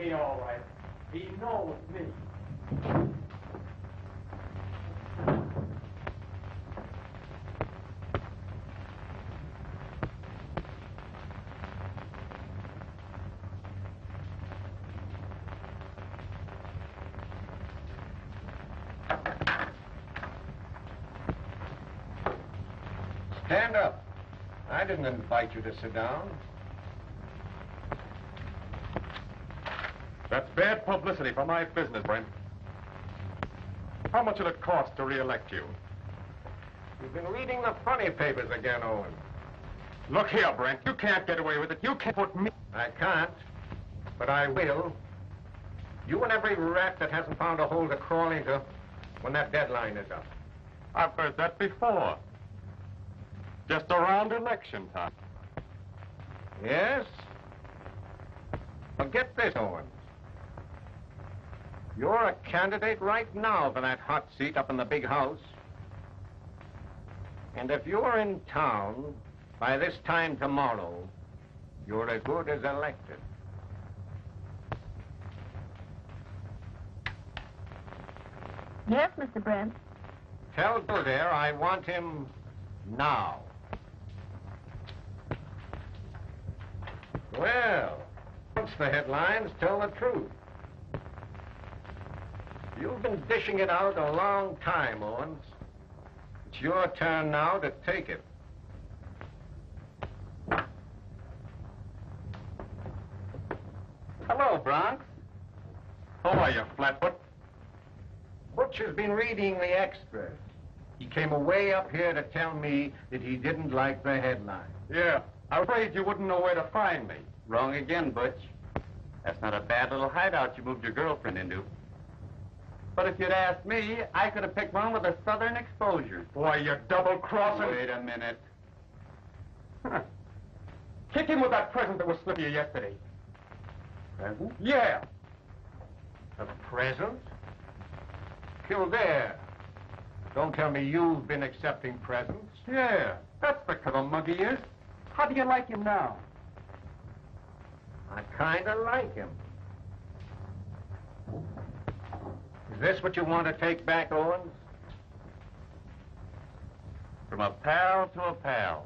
me all right. He knows me. Stand up. I didn't invite you to sit down. That's bad publicity for my business, Brent. How much will it cost to re-elect you? You've been reading the funny papers again, Owens. Look here, Brent. You can't get away with it. You can't put me... I can't, but I will. You and every rat that hasn't found a hole to crawl into when that deadline is up. I've heard that before. Just around election time. Yes? Well, get this, Owens. You're a candidate right now for that hot seat up in the big house. And if you're in town by this time tomorrow, you're as good as elected. Yes, Mr. Brent. Tell Kildare I want him now. Well, once the headlines tell the truth. You've been dishing it out a long time, Owens. It's your turn now to take it. Hello, Bronx. How are you, Flatfoot? Butch has been reading the extras. He came away up here to tell me that he didn't like the headline. Yeah. I was afraid you wouldn't know where to find me. Wrong again, Butch. That's not a bad little hideout you moved your girlfriend into. But if you'd asked me, I could have picked one with a southern exposure. Boy, you're double-crossing. Wait a minute. Huh. Kick him with that present that was slipped you yesterday. Present? Yeah. A present? Kildare. Don't tell me you've been accepting presents. Yeah. That's the kind of mug he is. How do you like him now? I kind of like him. Is this what you want to take back, Owens? From a pal to a pal.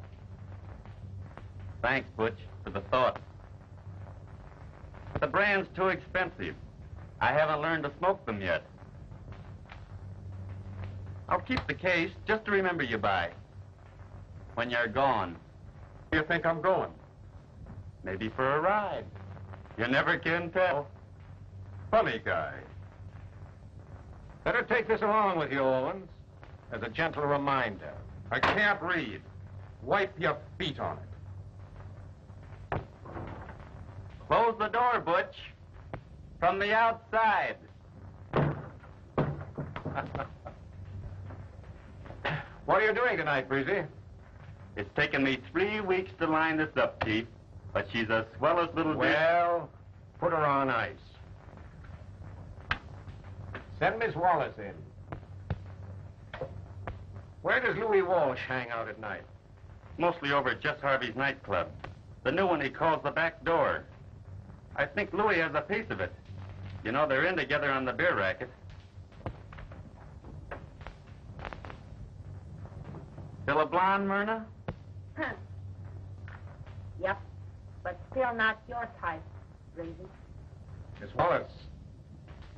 Thanks, Butch, for the thought. The brand's too expensive. I haven't learned to smoke them yet. I'll keep the case just to remember you by. When you're gone. You think I'm going? Maybe for a ride. You never can tell. Funny guy. Better take this along with you, Owens, as a gentle reminder. I can't read. Wipe your feet on it. Close the door, Butch. From the outside. What are you doing tonight, Breezy? It's taken me 3 weeks to line this up, Chief, but she's the swellest little... Well, put her on ice. Send Miss Wallace in. Where does Louis Walsh hang out at night? Mostly over at Jess Harvey's nightclub. The new one he calls the back door. I think Louis has a piece of it. You know, they're in together on the beer racket. Still a blonde, Myrna? Huh. Yep, but still not your type, Breezy. Miss Wallace,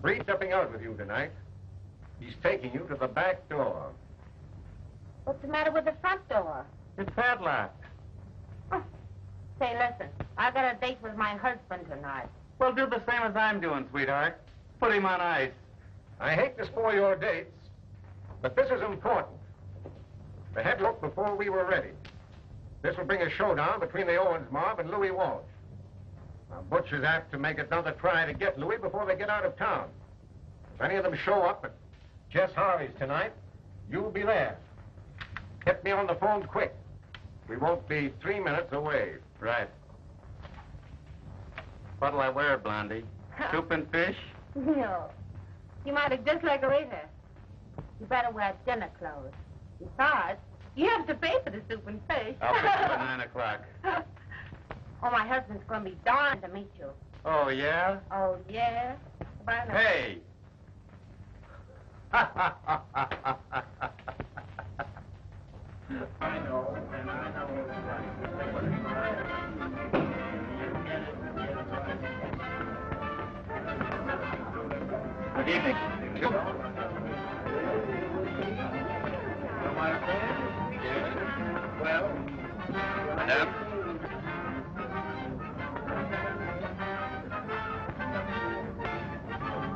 Breed's upping out with you tonight. He's taking you to the back door. What's the matter with the front door? It's padlocked. Oh. Say, listen, I got a date with my husband tonight. Well, do the same as I'm doing, sweetheart. Put him on ice. I hate to spoil your dates, but this is important. The head looked before we were ready. This will bring a showdown between the Owens mob and Louis Walsh. Now, Butch is apt to make another try to get Louis before they get out of town. If any of them show up at Jess Harvey's tonight, you'll be there. Get me on the phone quick. We won't be 3 minutes away. Right. What'll I wear, Blondie? Soup and fish? No. You might have just like a waiter. You better wear dinner clothes. Besides, you have to pay for the soup and fish. I'll pick you at 9 o'clock. Oh, my husband's going to be darned to meet you. Oh, yeah? Oh, yeah? Why not? Hey! I know, and I know it's right. Good evening. My friend? Yes. Well? Madame?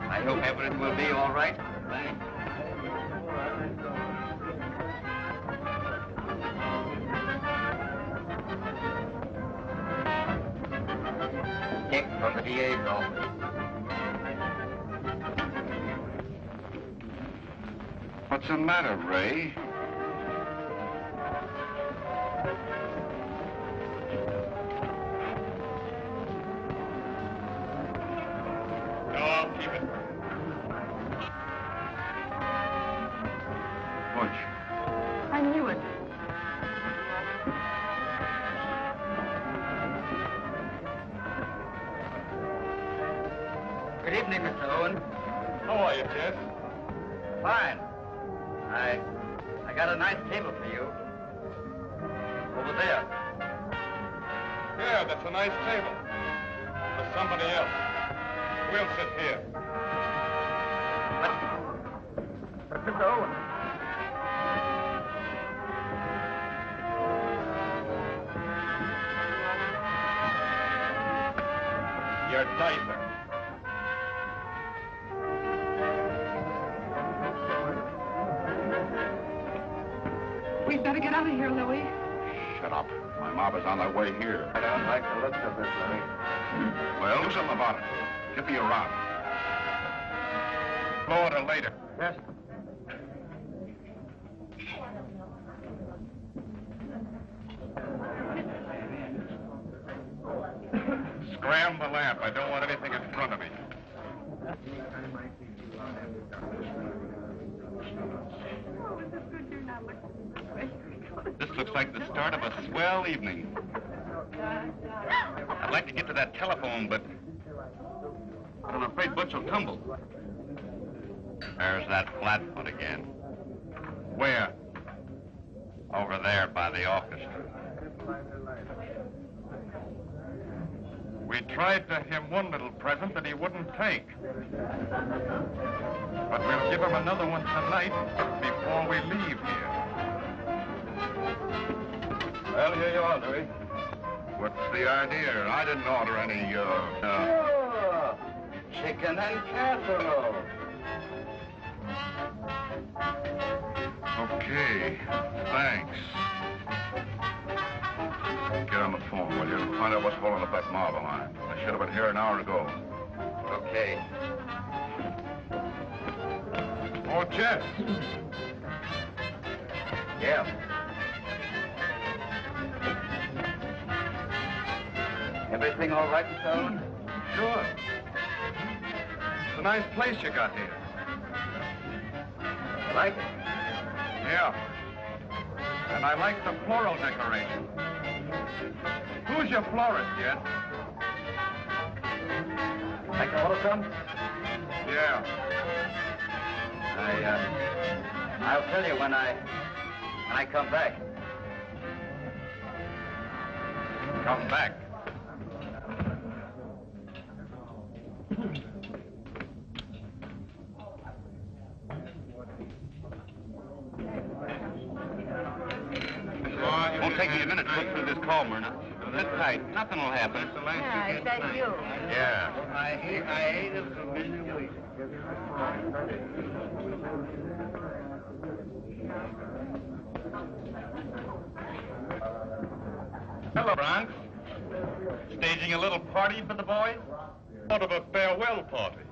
I hope everything will be all right. Thanks. Dick from the DA's office. What's the matter, Ray? No, I'll keep it. Butch. I knew it. Good evening, Mr. Owens. How are you, Jess? Fine. I got a nice table for you. Over there. Yeah, that's a nice table. For somebody else. We'll sit here. But Mr. Owens. Your diaper. We'd better get out of here, Louie. Shut up. My mob is on their way here. I don't like the looks of this, Louis. Well, do something about it. Give me a rod. Florida later. Yes. Scram the lamp. I don't want anything in front of me. This looks like the start of a swell evening. I'd like to get to that telephone, but I'm afraid Butch will tumble. There's that flatfoot again. Where? Over there by the orchestra. We tried to him one little present that he wouldn't take. But we'll give him another one tonight before we leave here. Well, here you are, Louis. What's the idea? I didn't order any, Oh, chicken and casserole. Okay, thanks. Get on the phone, will you? Find out what's holding up that marble line. I should have been here an hour ago. Okay. Oh, Jess. Yeah. Everything all right, Mr. Owens? Sure. It's a nice place you got here. You like it? Yeah. And I like the floral decoration. Who's your florist, Jess? Like to order some? Yeah. I'll tell you when I come back. Come back. Won't take me a minute to look through this call, Myrna. Sit tight. Nothing will happen. Yeah, is that you? Yeah. I hate a familiar way. Hello, Bronx. Staging a little party for the boys? Sort of a farewell party.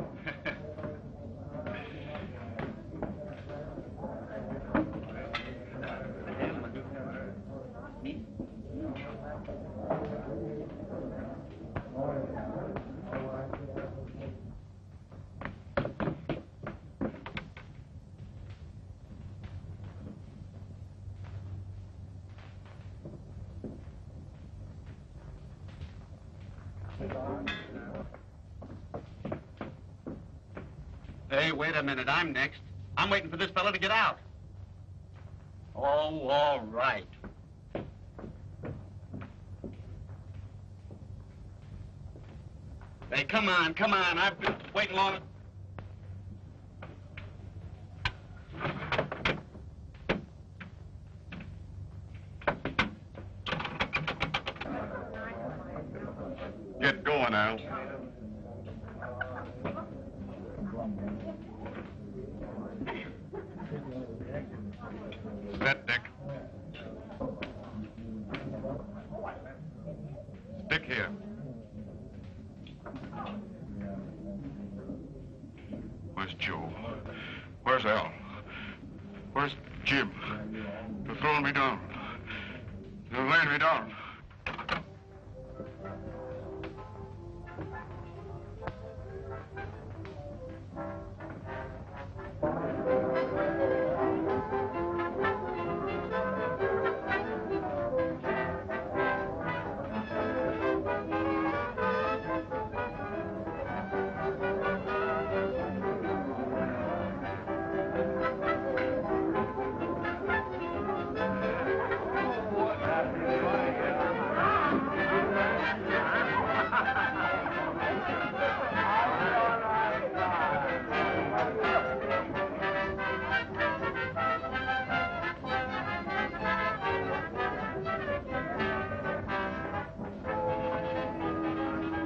wait a minute. I'm next. I'm waiting for this fellow to get out. Oh, all right. Hey, come on, come on. I've been waiting long. Get going, Al. Set, Dick. Stick here. Where's Joe? Where's Al? Where's Jim? They're throwing me down. They're laying me down.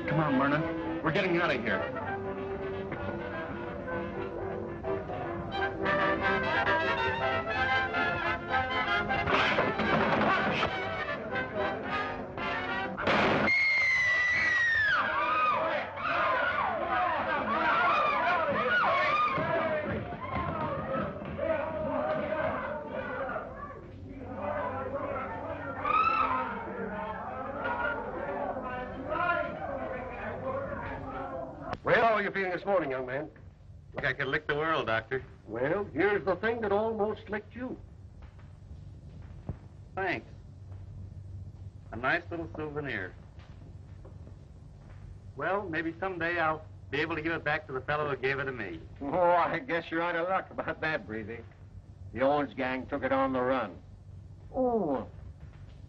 Come on, Myrna. We're getting out of here. Well, how are you feeling this morning, young man? Look, I could lick the world, Doctor. Well, here's the thing that almost licked you. Thanks. A nice little souvenir. Well, maybe someday I'll be able to give it back to the fellow who gave it to me. Oh, I guess you're out of luck about that, Breezy. The Owens gang took it on the run. Oh,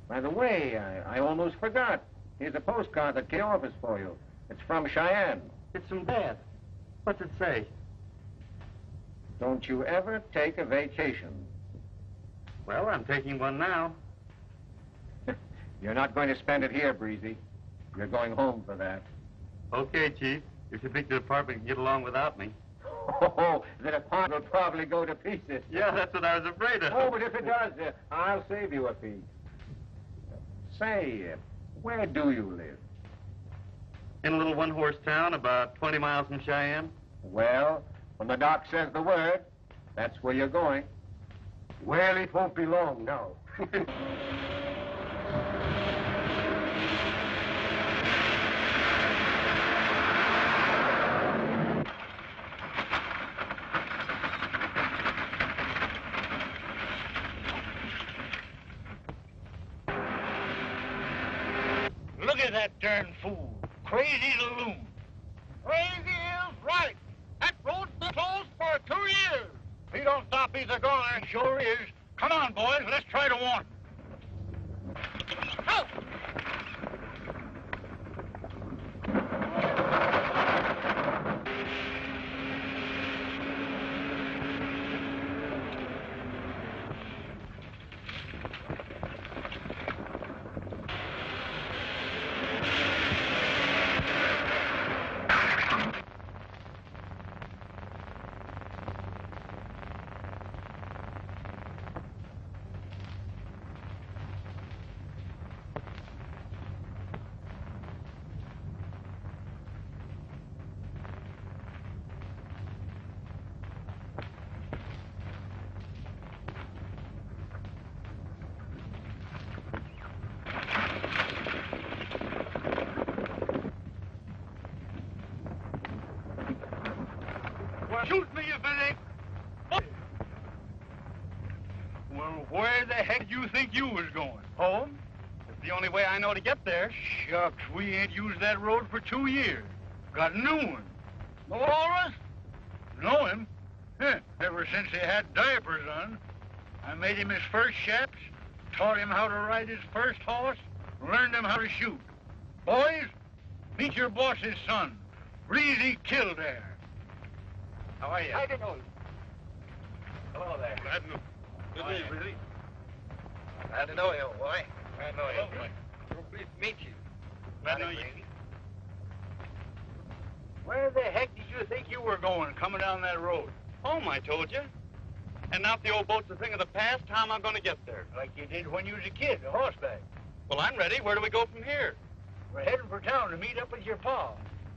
by the way, I almost forgot. Here's a postcard that came office for you. It's from Cheyenne. It's from Dad. What's it say? Don't you ever take a vacation. Well, I'm taking one now. You're not going to spend it here, Breezy. You're going home for that. Okay, Chief. If you think the department can get along without me. Oh, the department will probably go to pieces. Yeah, that's what I was afraid of. Oh, but if it does, I'll save you a piece. Say, where do you live? In a little one-horse town about 20 miles from Cheyenne. Well, when the doc says the word, that's where you're going. Well, it won't be long now. Look at that darn fool. Crazy to loon. Crazy is right. That road's been closed for 2 years. If he don't stop, he's a goner. Sure is. Come on, boys. Let's try to warn him. Out! Shoot me if it ain't. Well, where the heck do you think you was going? Home? It's the only way I know to get there. Shucks, we ain't used that road for 2 years. Got a new one. No, Walrus? Know him? Ever since he had diapers on. I made him his first chaps, taught him how to ride his first horse, learned him how to shoot. Boys, meet your boss's son, Breezy Kildare. How are you? I don't know. Hello there. Glad to Good day, Breezy. Glad to know you, old boy. Glad to know you. Hello, Pleased to meet you. Glad to know you. Where the heck did you think you were going, coming down that road? Home, I told you. And now if the old boat's a thing of the past, how am I going to get there? Like you did when you was a kid, a horseback. Well, I'm ready. Where do we go from here? We're heading for town to meet up with your pa.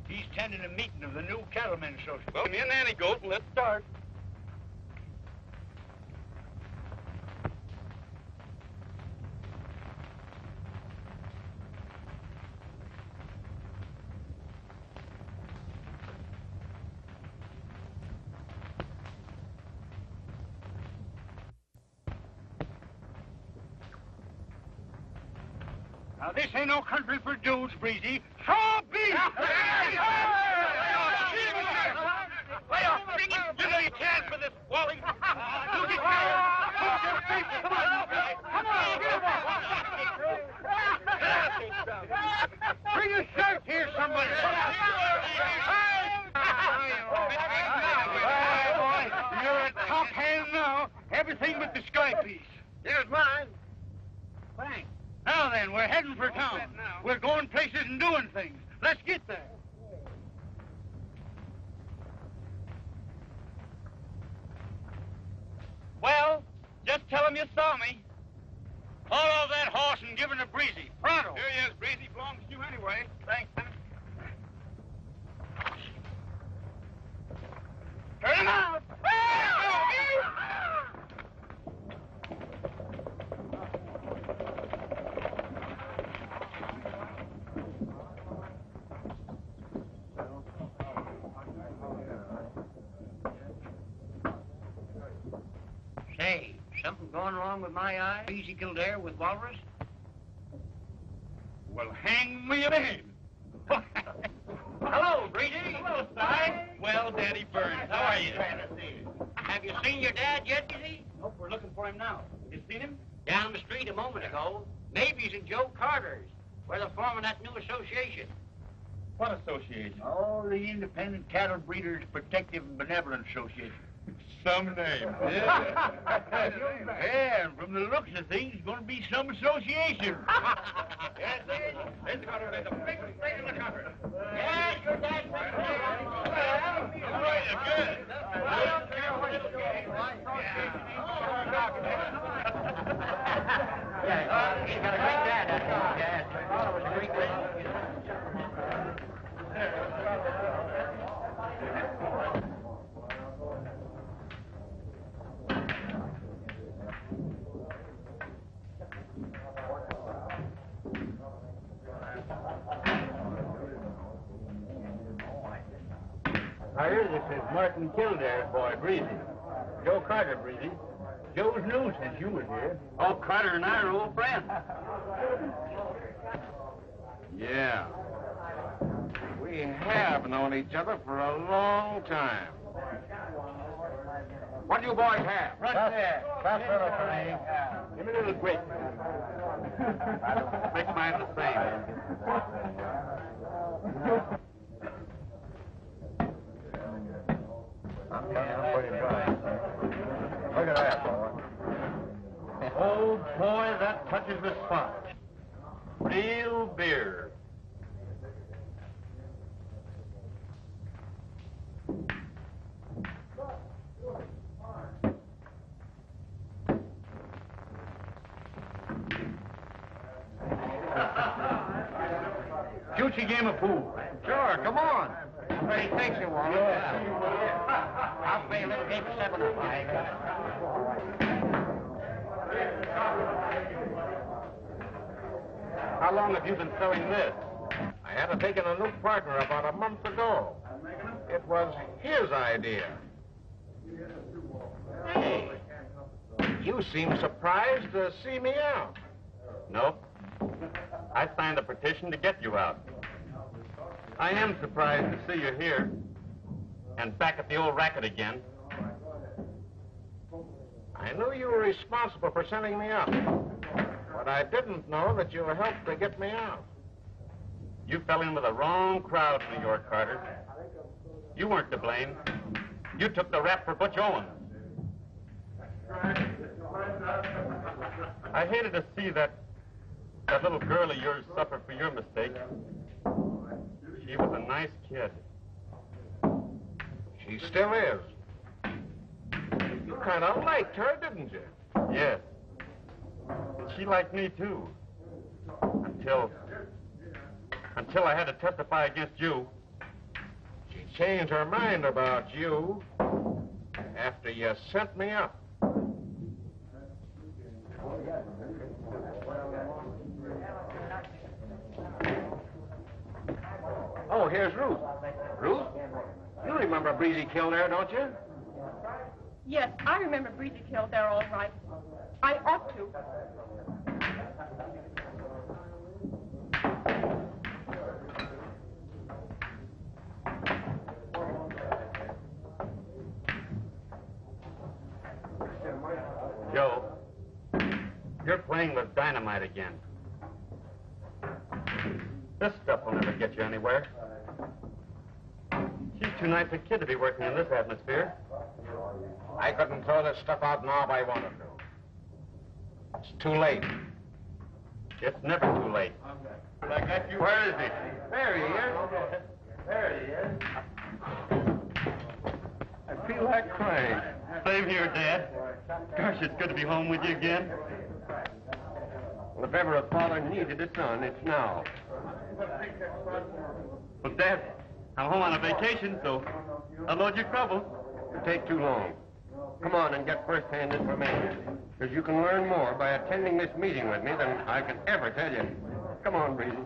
He's tending a meeting of the new cattlemen association. Well, me and Annie goes, and let's start. Now, this ain't no country for dudes, Breezy. So be it! Lay off! You know you can't for this, Wally. You get Bring your shirt here, somebody. You're a top hand now. Everything but the sky piece. Here's mine. Thanks. Now then, we're heading for town. We're going places and doing things. Let's get there. Well, just tell him you saw me. Haul off that horse and give him to Breezy. Pronto. Here he is, Breezy. Belongs to you anyway. Thanks. Turn him out. Say, something going wrong with my eye? Breezy Kildare with Walrus? Well, hang me a man. Hello, Breezy. Hello, Si. Well, Daddy Burns, how are you? Have you seen your dad yet, Breezy? Nope, we're looking for him now. You seen him? Down the street a moment ago. Maybe he's in Joe Carter's, where they're forming that new association. What association? Oh, the Independent Cattle Breeders Protective and Benevolent Association. Some name. Yeah. Yeah, and from the looks of things, it's going to be some association. Yes, this Carter is the biggest thing in the country. Yes, your dad's All right, good. I don't care what you Yeah, he's got a great dad, that dog. Yes, my father was a great man. Now, here, this is Martin Kildare's boy, Breezy. Joe Carter, Breezy. Joe's new since you was here. Oh, Carter and I are old friends. Yeah. We have known each other for a long time. What do you boys have? Right there. That's everything. Give me a little quick. Make mine the same. I'm pretty dry. Look at that, boy. Oh, boy, that touches the spot. Real beer. Shoot your game of pool. Sure, come on. Everybody takes you one. I'll play a little game of 7 or 5. How long have you been selling this? I had taken a new partner about a month ago. It was his idea. Hey, you seem surprised to see me out. Nope. I signed a petition to get you out. I am surprised to see you here. and back at the old racket again. I knew you were responsible for sending me up, but I didn't know that you helped to get me out. You fell in with the wrong crowd in New York, Carter. You weren't to blame. You took the rap for Butch Owens. I hated to see that little girl of yours suffer for your mistake. She was a nice kid. She still is. You kind of liked her, didn't you? Yes. And she liked me, too. Until I had to testify against you. She changed her mind about you after you sent me up. Oh, here's Ruth. Ruth? You remember Breezy Kildare, don't you? Yes, I remember Breezy Kildare all right. I ought to. Joe, you're playing with dynamite again. This stuff will never get you anywhere. She's too nice a kid to be working in this atmosphere. I couldn't throw this stuff out now if I wanted to. It's too late. It's never too late. Where is he? There he is. There he is. I feel like crying. Same here, Dad. Gosh, it's good to be home with you again. Well, if ever a father needed a son, it's now. Well, Dad, I'm home on a vacation, so I'll load your trouble. It'll take too long. Come on and get first-hand information, because you can learn more by attending this meeting with me than I can ever tell you. Come on, Breezy.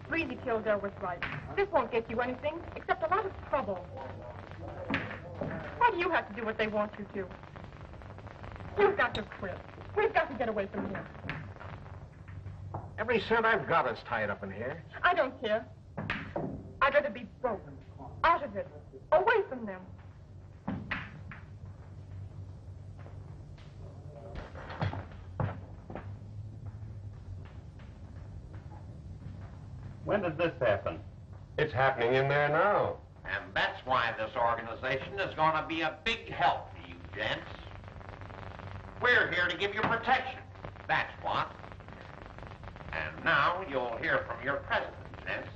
Breezy Kildare was right. This won't get you anything except a lot of trouble. Why do you have to do what they want you to? You've got to quit. We've got to get away from here. Every cent I've got is tied up in here. I don't care. I'd rather be broke, out of it, away from them. When did this happen? It's happening in there now. And that's why this organization is going to be a big help to you, gents. We're here to give you protection. That's what. And now you'll hear from your president, gents.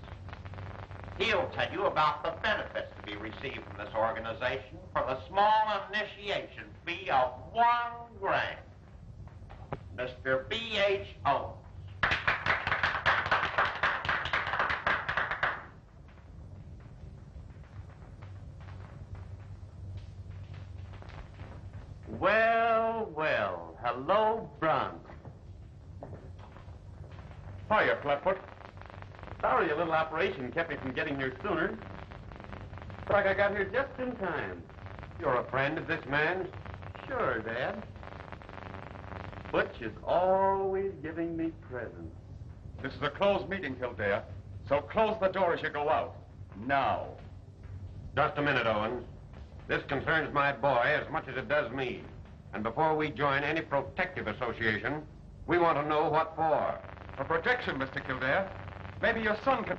He'll tell you about the benefits to be received from this organization for the small initiation fee of $1 grand. Mr. B.H. Owens. Well, well. Hello, Bron. Hiya, Flatfoot. Sorry a little operation kept me from getting here sooner. Looks like I got here just in time. You're a friend of this man's? Sure, Dad. Butch is always giving me presents. This is a closed meeting, Kildare, so close the door as you go out. Now. Just a minute, Owens. This concerns my boy as much as it does me. And before we join any protective association, we want to know what for. For protection, Mr. Kildare. Maybe your son can...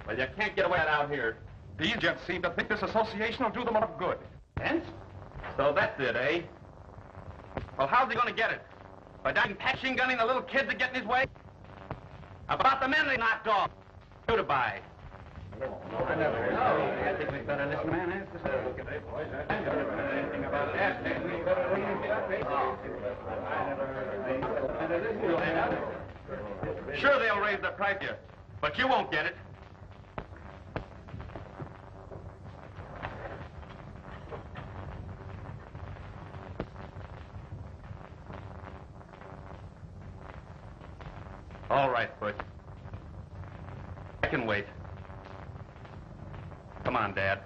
Well, you can't get away out here. These gents seem to think this association will do them a lot of good. Gents? So that's it, eh? Well, how's he going to get it? By machine gunning the little kids that get in his way? About the men they knocked off. Goodbye. I think we've got to listen, man. Sure, they'll raise the price here, but you won't get it. All right, Butch. I can wait. Come on, Dad.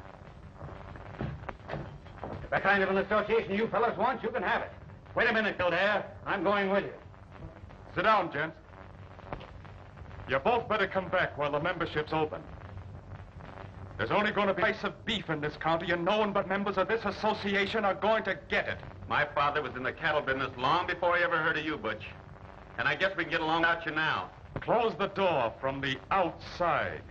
That kind of an association you fellas want, you can have it. Wait a minute, Kildare. I'm going with you. Sit down, gents. You both better come back while the membership's open. There's only going to be a slice of beef in this county, and no one but members of this association are going to get it. My father was in the cattle business long before he ever heard of you, Butch. And I guess we can get along without you now. Close the door from the outside.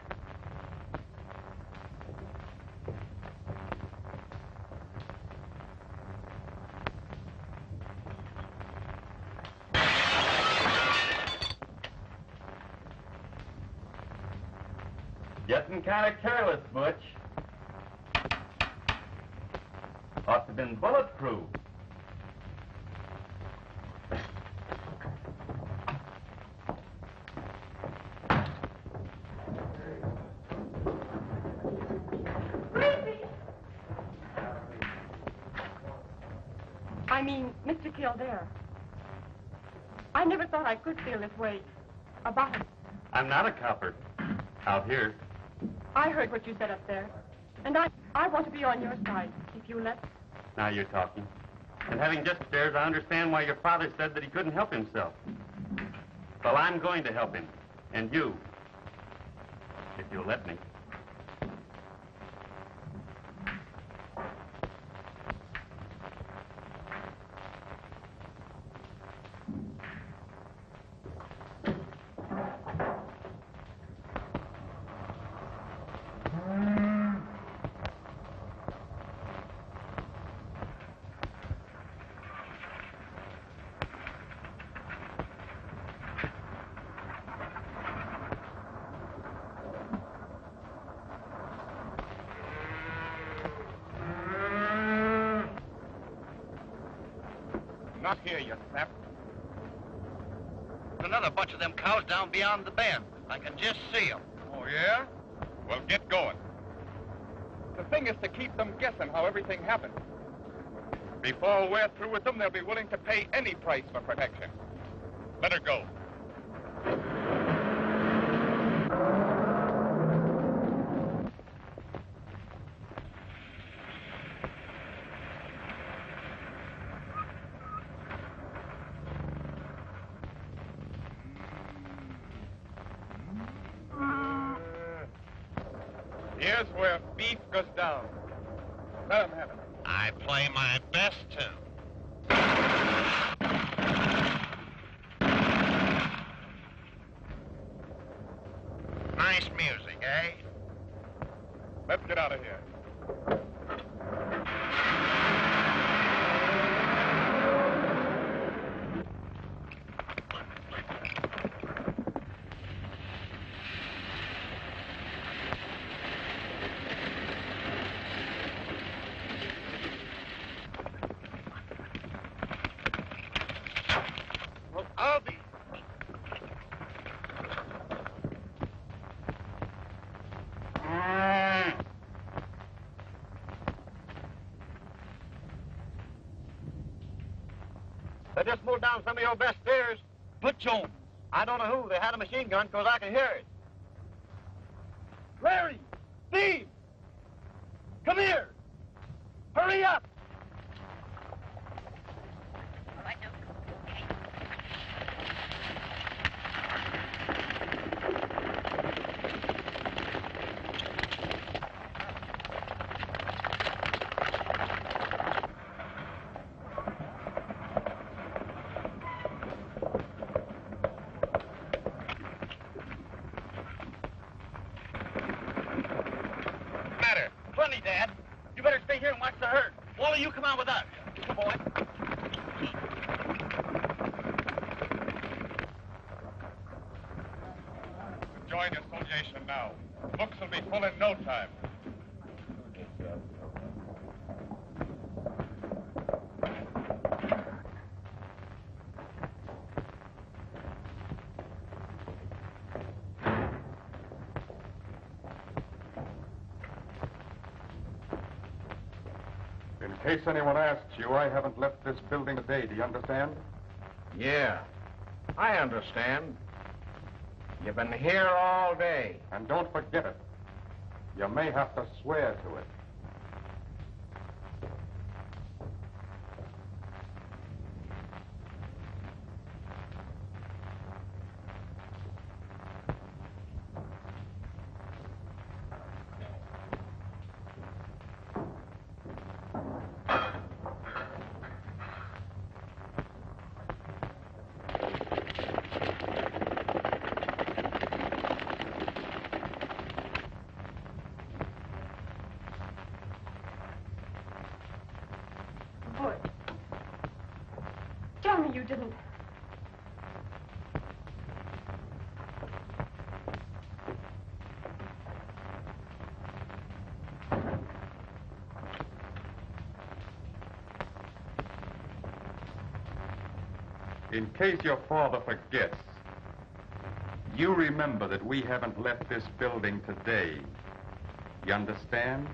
Getting kind of careless, Butch. Ought to have been bulletproof. I mean, Mr. Kildare. I never thought I could feel this way about him. I'm not a copper. Out here. I heard what you said up there. And I want to be on your side, if you let me. Now you're talking. And having just upstairs, I understand why your father said that he couldn't help himself. Well, I'm going to help him. And you. If you'll let me. Not here, you sap. Another bunch of them cows down beyond the bend. I can just see them. Oh, yeah? Well, get going. The thing is to keep them guessing how everything happened. Before we're through with them, they'll be willing to pay any price for protection. Let her go. Here's where beef goes down. Let them have it. I play my best tune. Nice music, eh? Let's get out of here. Well, I'll be... They just moved down some of your best steers. Butch Owens. I don't know who. They had a machine gun because I can hear it. Larry! Steve! Come here! Hurry up! Plenty, Dad. You better stay here and watch the herd. Wally, you come on with us. Good boy. Join the association now. Books will be full in no time. In case anyone asks you, I haven't left this building today. Do you understand? Yeah, I understand. You've been here all day. And don't forget it. You may have to swear to it. you didn't. In case your father forgets, you remember that we haven't left this building today. You understand?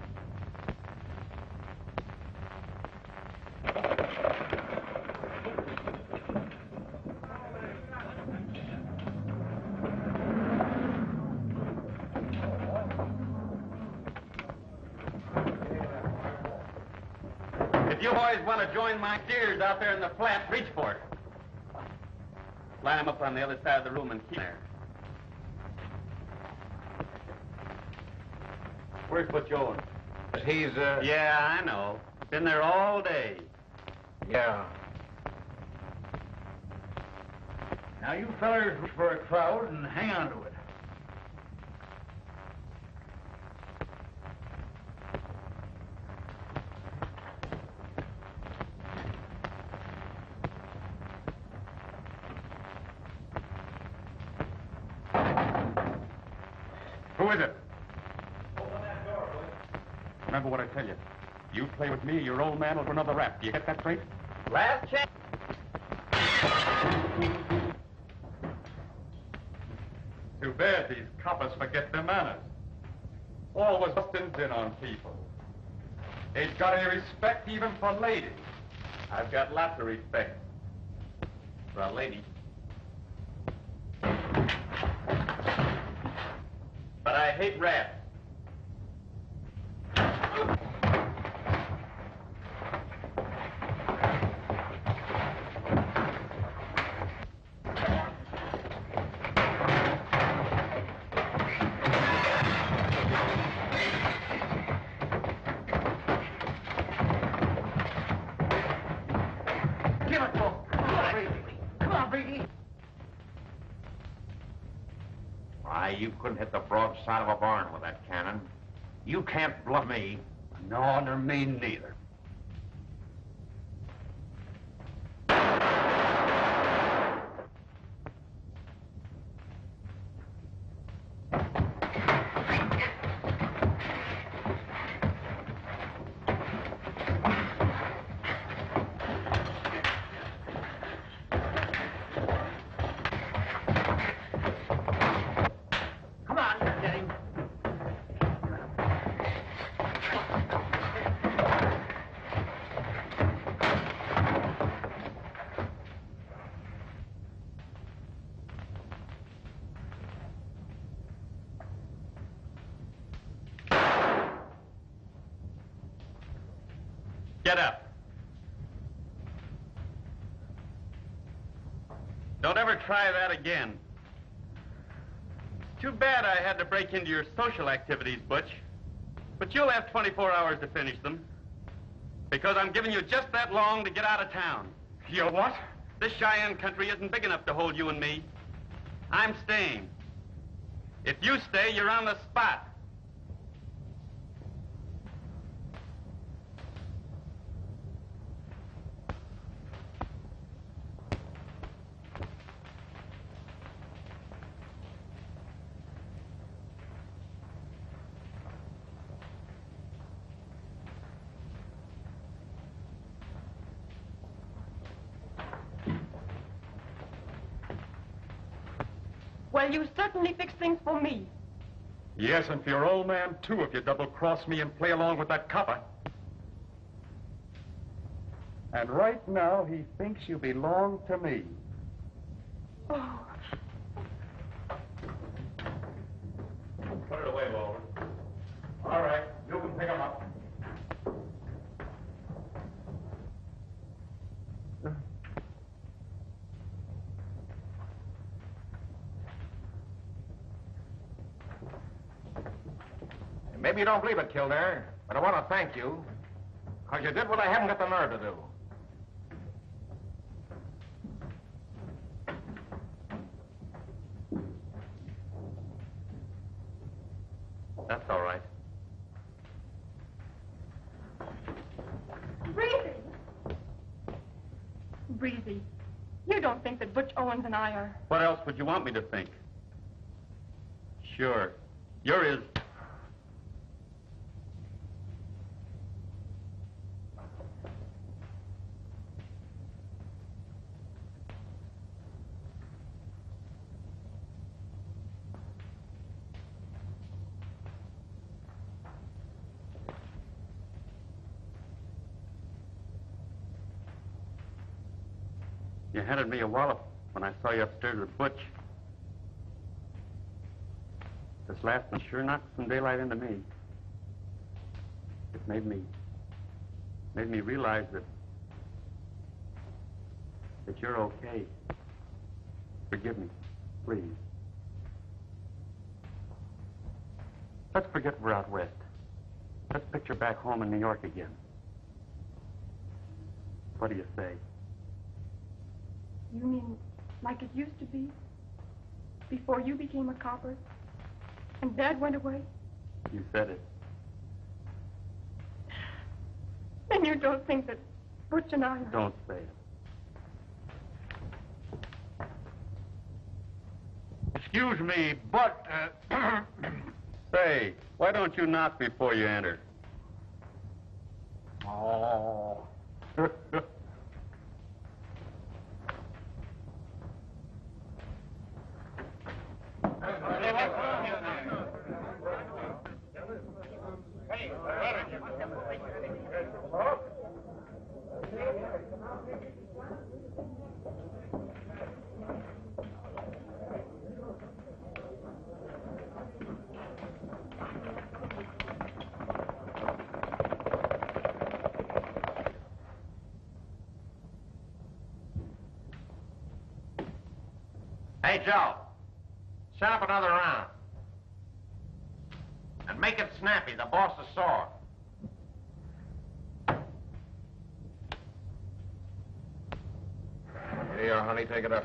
If you boys want to join my steers out there in the flat, reach for it. Line them up on the other side of the room and keep there. Where's Butch Owens? He's, Yeah, I know. Been there all day. Yeah. Now, you fellers reach for a crowd and hang on to it. Who is it? Remember what I tell you. You play with me, your old man will run another rap. Do you get that straight? Last chance. Too bad these coppers forget their manners. Always busting in on people. Ain't got any respect even for ladies. I've got lots of respect for a lady. But I hate rats. Give it to him. Come on, Breezy. Come on, Breezy. Why, you couldn't hit the broadside of a barn with that cannon. You can't bluff me. No, nor me neither. Come on, get him. Get up. Don't ever try that again. Too bad I had to break into your social activities, Butch. But you'll have 24 hours to finish them. Because I'm giving you just that long to get out of town. You what? This Cheyenne country isn't big enough to hold you and me. I'm staying. If you stay, you're on the spot. Well, you certainly fix things for me. Yes, and for your old man, too, if you double-cross me and play along with that copper. And right now, he thinks you belong to me. Oh. Put it away, Walter. All right, you can pick him up. Maybe you don't believe it, Kildare, but I want to thank you, because you did what I haven't got the nerve to do. That's all right. Breezy. Breezy, don't think that Butch Owens and I are... What else would you want me to think? Sure. You're his... You handed me a wallop when I saw you upstairs with Butch. This last one sure knocked some daylight into me. It made me realize that you're okay. Forgive me, please. Let's forget we're out west. Let's picture back home in New York again. What do you say? You mean like it used to be? Before you became a copper? And Dad went away? You said it. Then you don't think that Butch and I are... Don't say it. Excuse me, but, Say, why don't you knock before you enter? Oh. Hey, Joe, set up another round. And make it snappy. The boss is sore. Here, honey, take it up.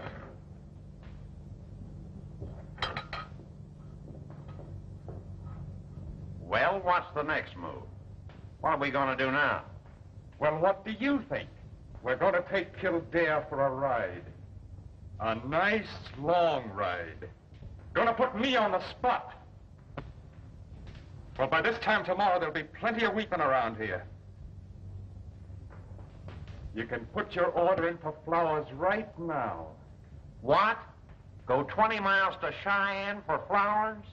Well, what's the next move? What are we going to do now? Well, what do you think? We're going to take Kildare for a ride. A nice, long ride. Gonna put me on the spot. Well, by this time tomorrow, there'll be plenty of weeping around here. You can put your order in for flowers right now. What? Go 20 miles to Cheyenne for flowers?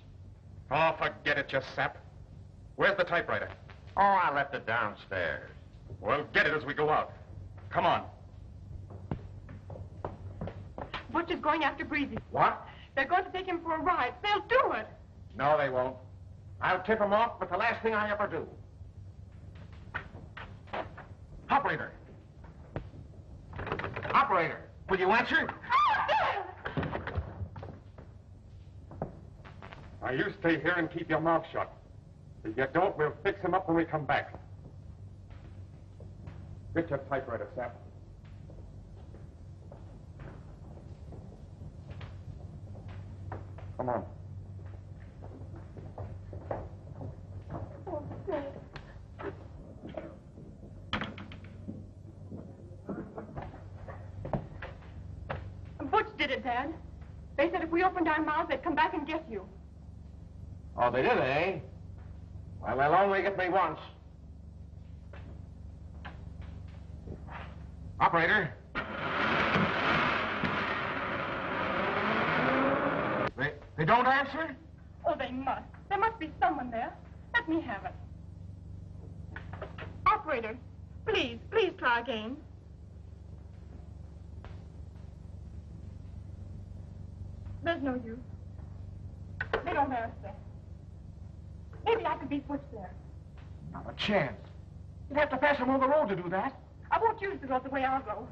Oh, forget it, you sap. Where's the typewriter? Oh, I left it downstairs. Well, get it as we go out. Come on. Butch is going after Breezy. What? They're going to take him for a ride. They'll do it. No, they won't. I'll tip them off, but the last thing I ever do. Operator! Operator, will you answer? Now, you stay here and keep your mouth shut. If you don't, we'll fix him up when we come back. Get your typewriter, Sap. Come on. Butch did it, Dad. They said if we opened our mouths, they'd come back and get you. Oh, they did, eh? Well, they'll only get me once. Operator. They don't answer? Oh, they must. There must be someone there. Let me have it. Operator, please try again. There's no use. They don't answer. Maybe I could beat Butch there. Not a chance. You'd have to pass them on the road to do that. I won't use the road the way I'll go.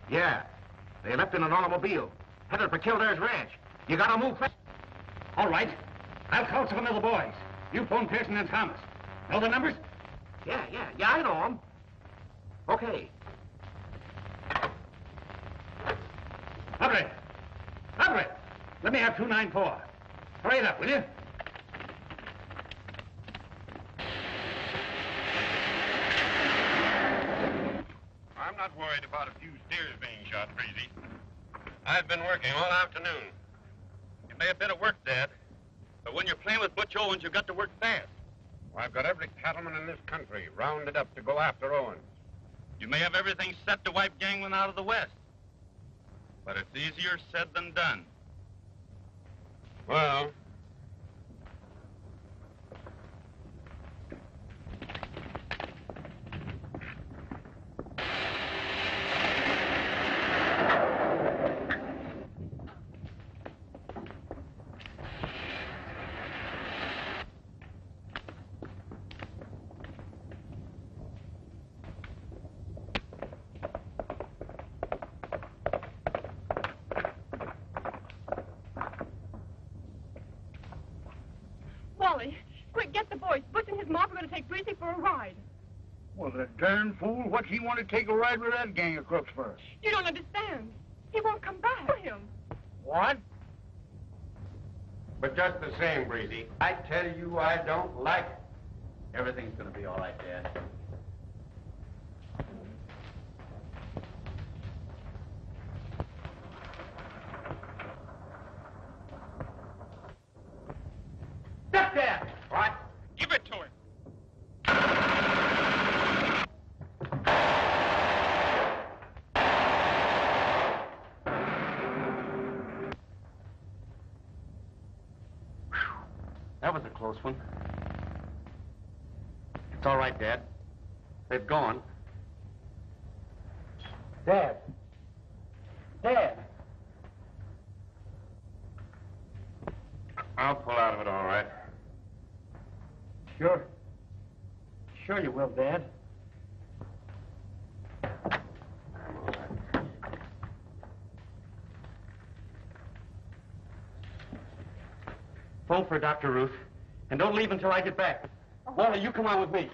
Yeah. They left in an automobile, headed for Kildare's ranch. You gotta move fast. All right. I'll call some of the boys. You phone Pearson and Thomas. Know the numbers? Yeah, I know them. Okay. Operator! Let me have 294. Hurry it up, will you? I'm not worried about a few steers being shot, Breezy. I've been working all afternoon. You may have been at work, Dad, but when you're playing with Butch Owens, you've got to work fast. Well, I've got every cattleman in this country rounded up to go after Owens. You may have everything set to wipe gangmen out of the West, but it's easier said than done. Well, Wally, quick, get the boys. Butch and his mob are going to take Breezy for a ride. Well, the darn fool, what's he want to take a ride with that gang of crooks for? You don't understand. He won't come back for him. What? But just the same, Breezy, I tell you I don't like it. Everything's going to be all right, Dad. Step there! What? Give it to him. That was a close one. It's all right, Dad. They've gone. Dad. I'll pull out of it all right. Sure you will, Dad. Phone for Dr. Ruth, and don't leave until I get back. Wally, you come on with me.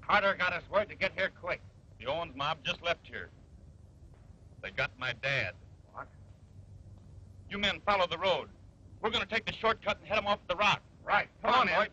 Carter got us word to get here quick. The Owens mob just left here. They got my dad. What? You men follow the road. We're going to take the shortcut and head them off at the rock. Right. Come on, boys.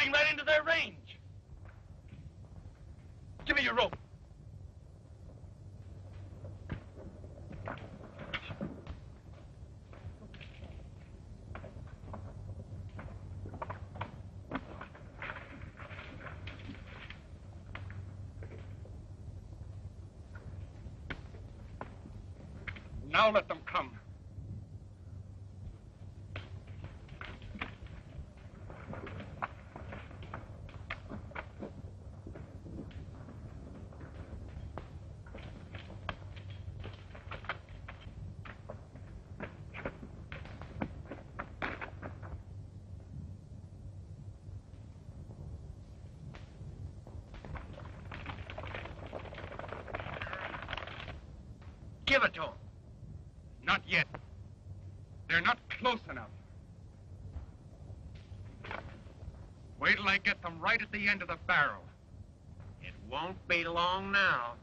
shooting right into their range. Give me your rope. Now let them come. Give it to them. Not yet. They're not close enough. Wait till I get them right at the end of the barrel. It won't be long now.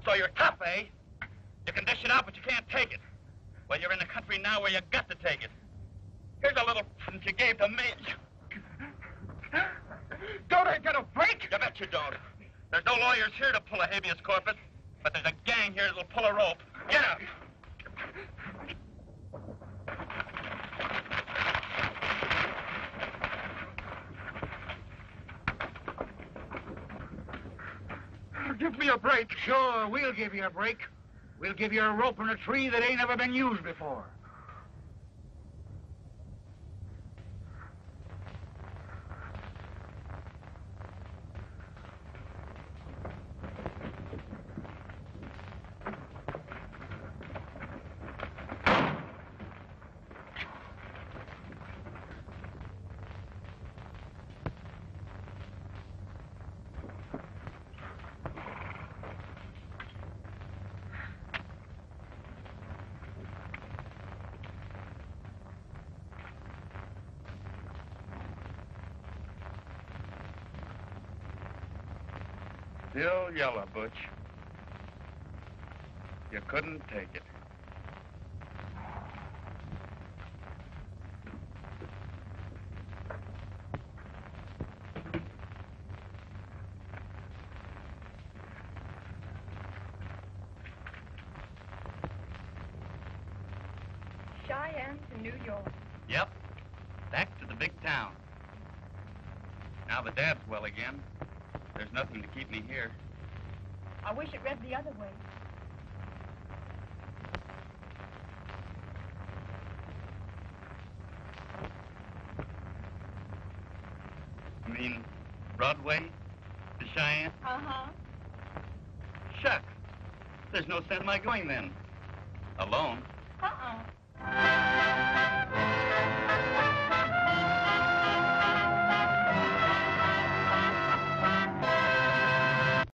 So you're tough, eh? You can dish it out, but you can't take it. Well, you're in the country now where you got to take it. Here's a little present you gave to me. Don't I get a break? You bet you don't. There's no lawyers here to pull a habeas corpus, but there's a gang here that'll pull a rope. Get up. Give me a break. Sure, we'll give you a break. We'll give you a rope and a tree that ain't ever been used before. Still yellow, Butch. You couldn't take it. Cheyenne to New York. Yep. Back to the big town. Now the Dad's well again. There's nothing to keep me here. I wish it read the other way. You mean Broadway to Cheyenne? Uh-huh. Shucks. There's no sense in my going then. Alone?